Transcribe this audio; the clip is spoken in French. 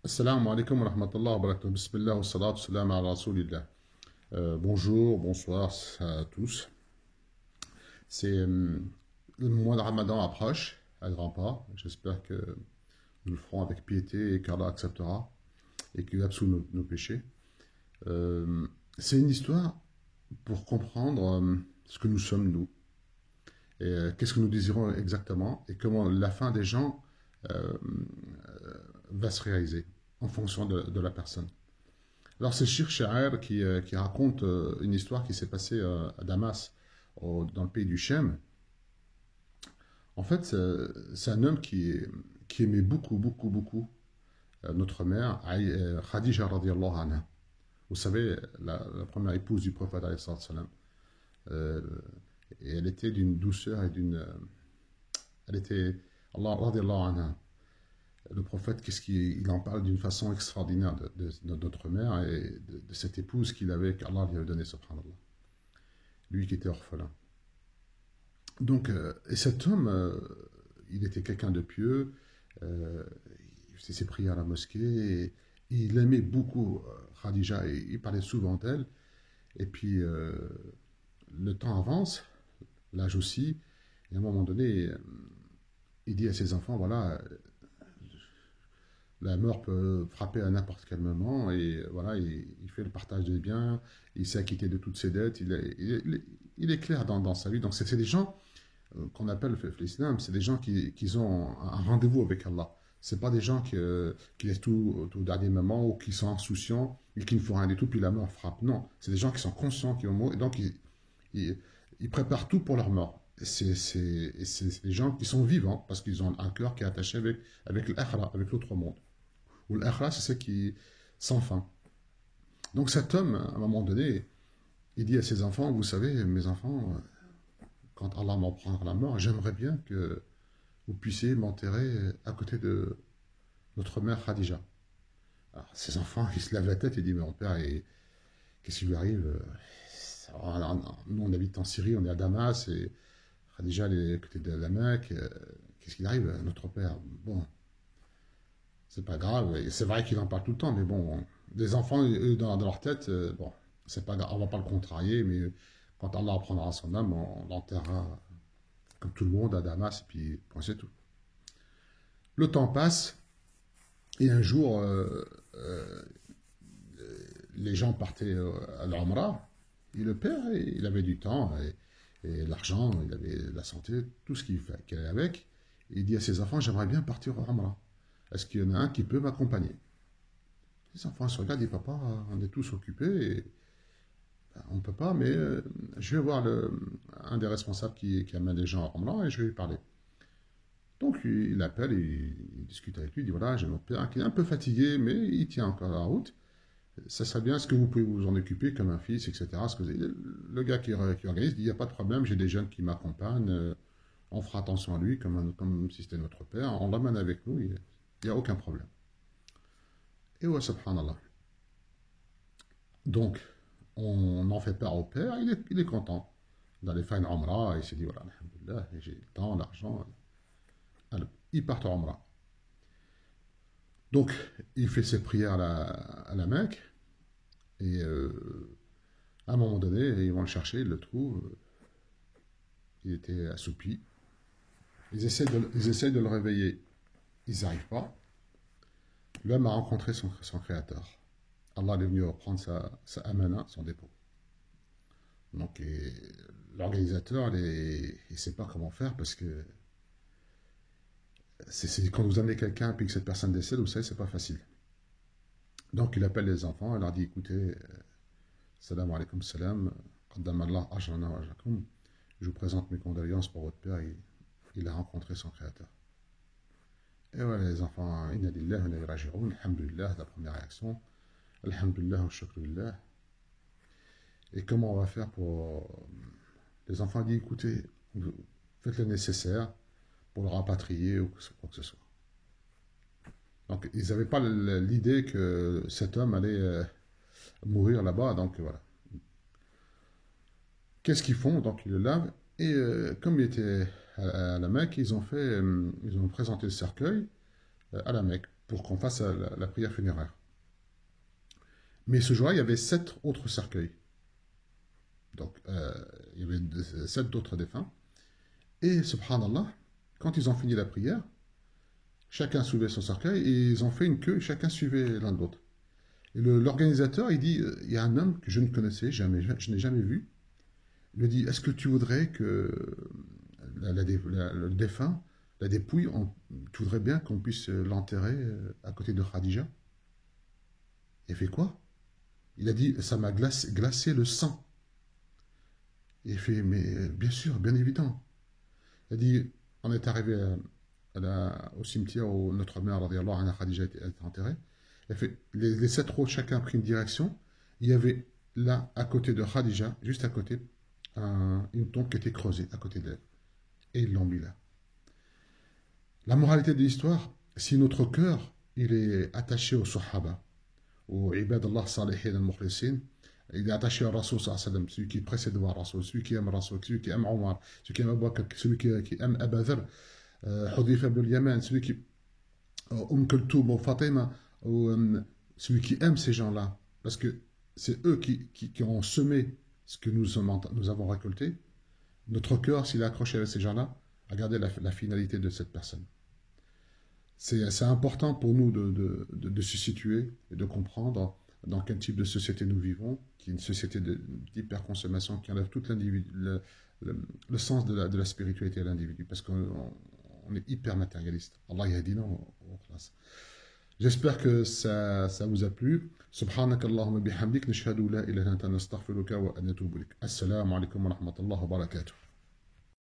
Assalamu alaikum wa rahmatullahi wa barakatuh. Bismillah wa salatu wa salam ala rasulillah. Bonjour, bonsoir à tous. Le mois de Ramadan approche à grands pas. J'espère que nous le ferons avec piété et qu'Allah acceptera et qu'il absout nos péchés. C'est une histoire pour comprendre ce que nous sommes, nous, et qu'est-ce que nous désirons exactement et comment la fin des gens va se réaliser en fonction de la personne. Alors c'est Shir Sha'ir qui raconte une histoire qui s'est passée à Damas, dans le pays du Shem. En fait, c'est un homme qui aimait beaucoup, beaucoup, beaucoup notre mère, Khadija radiallahu anha. Vous savez, la première épouse du prophète alayhi salam. Et elle était d'une douceur et d'une... elle était... Allah radiallahu anha. Le prophète, il en parle d'une façon extraordinaire de notre mère et de cette épouse qu'il avait, qu'Allah lui avait donnée, subhanallah. Lui qui était orphelin. Donc, et cet homme, il était quelqu'un de pieux, il faisait ses prières à la mosquée, et il aimait beaucoup Khadija, et il parlait souvent d'elle. Et puis, le temps avance, l'âge aussi, et à un moment donné, il dit à ses enfants, voilà, la mort peut frapper à n'importe quel moment, et voilà, il fait le partage des biens, il s'est acquitté de toutes ses dettes, il est clair dans sa vie. Donc c'est des gens qu'on appelle l'islam, c'est des gens qui ont un rendez-vous avec Allah. C'est pas des gens qui laissent tout au dernier moment, ou qui sont insouciants, et qui ne font rien du tout, puis la mort frappe. Non, c'est des gens qui sont conscients qu'ils vont mourir, et donc ils préparent tout pour leur mort. C'est des gens qui sont vivants, parce qu'ils ont un cœur qui est attaché avec l'akhira, avec l'autre monde. Ou l'akhira, c'est ce qui sans fin. Donc cet homme, à un moment donné, il dit à ses enfants, vous savez, mes enfants, quand Allah m'en prendra la mort, j'aimerais bien que vous puissiez m'enterrer à côté de notre mère Khadija. Alors, ses enfants, ils se lèvent la tête et disent, mais mon père, qu'est-ce qui lui arrive? Nous, on habite en Syrie, on est à Damas, et Khadija, elle est à côté de la Mecque. Qu'est-ce qui arrive à notre père? Bon, c'est pas grave. C'est vrai qu'il en parle tout le temps, mais bon, les enfants, eux, dans leur tête, bon, c'est pas grave, on va pas le contrarier, mais quand Allah prendra son âme, on l'enterrera comme tout le monde à Damas, et puis bon, c'est tout. Le temps passe, et un jour, les gens partaient à l'Umrah, et le père, il avait du temps, et l'argent, il avait la santé, tout ce qu'il allait avec. Et il dit à ses enfants, j'aimerais bien partir au Umrah. Est-ce qu'il y en a un qui peut m'accompagner? Les enfants se regardent, disent, papa, on est tous occupés, et ben, on ne peut pas, mais je vais voir un des responsables qui amène les gens à Umrah, et je vais lui parler. Donc il l'appelle, il discute avec lui, il dit, voilà, j'ai mon père qui est un peu fatigué, mais il tient encore la route. Ça serait bien, est-ce que vous pouvez vous en occuper comme un fils, etc. Le gars qui organise dit, il n'y a pas de problème, j'ai des jeunes qui m'accompagnent, on fera attention à lui comme si c'était notre père, on l'amène avec nous, il n'y a aucun problème. Et ouais, subhanallah. Donc, on en fait part au père, il est content d'aller faire une Umrah, il s'est dit, voilà, alhamdoulilah, j'ai le temps, l'argent. Alors, il part en Umrah. Donc, il fait ses prières à la Mecque, et à un moment donné, ils vont le chercher, ils le trouvent, il était assoupi. Ils essaient de le réveiller, ils n'y arrivent pas. L'homme a rencontré son créateur. Allah est venu reprendre sa amana, son dépôt. Donc, l'organisateur, il ne sait pas comment faire parce que quand vous amenez quelqu'un et que cette personne décède, vous savez, c'est pas facile. Donc, il appelle les enfants, il leur dit, écoutez, salam alaikum salam, qaddam Allah ajrana wa ajrakum, je vous présente mes condoléances pour votre père, il a rencontré son créateur. Et voilà, les enfants, inna lillahi wa inna ilayhi raji'un, alhamdulillah, la première réaction, alhamdulillah wa shukrillah. Et comment on va faire pour... Les enfants disent, écoutez, faites le nécessaire pour le rapatrier ou quoi que ce soit. Donc, ils n'avaient pas l'idée que cet homme allait mourir là-bas, donc voilà. Qu'est-ce qu'ils font? Donc, ils le lavent, et comme il était à la Mecque, ils ont présenté le cercueil à la Mecque. pour qu'on fasse la prière funéraire. Mais ce jour-là, il y avait 7 autres cercueils. Donc, il y avait 7 autres défunts. Et, subhanallah, quand ils ont fini la prière, chacun soulevait son cercueil et ils ont fait une queue et chacun suivait l'un de l'autre. Et l'organisateur, il dit, il y a un homme que je ne connaissais jamais, je n'ai jamais vu. Il lui dit, est-ce que tu voudrais que le défunt, la dépouille, tu voudrais bien qu'on puisse l'enterrer à côté de Khadija? Il fait quoi? Il a dit, ça m'a glacé le sang. Il fait, mais bien sûr, bien évident. Il a dit, on est arrivé au cimetière où notre mère, radiallahu anha, Khadija, était enterrée. Il a fait, les 7 autres, chacun a pris une direction. Il y avait là, à côté de Khadija, juste à côté, une tombe qui était creusée à côté d'elle. Et ils l'ont mis là. La moralité de l'histoire, si notre cœur, il est attaché aux Sahaba, aux Ibadallah Salihin al-Mukhlisin, il est attaché au Rasoul sallallahu alayhi wa sallam, celui qui précède le Rasoul, celui qui aime Rasoul, celui qui aime Omar, celui qui aime Abu Bakr, celui qui aime Abu Dharr, Hudhayfa ibn al-Yaman, celui qui Kulthum ou Fatima, ou celui qui aime ces gens-là, parce que c'est eux qui ont semé ce que nous avons récolté. Notre cœur, s'il est accroché avec ces gens-là, regardez la finalité de cette personne. C'est important pour nous de se situer et de comprendre dans quel type de société nous vivons, qui est une société d'hyperconsommation qui enlève tout le sens de la spiritualité à l'individu, parce qu'on est hyper matérialiste. Allah yahdina wa khlas. J'espère que ça vous a plu. Subhanak Allahumma bihamdik, nashhadu la ilaha illa anta nastaghfiruka wa natubu ilayk. Assalamu alaikum wa rahmatullahi wa barakatuh.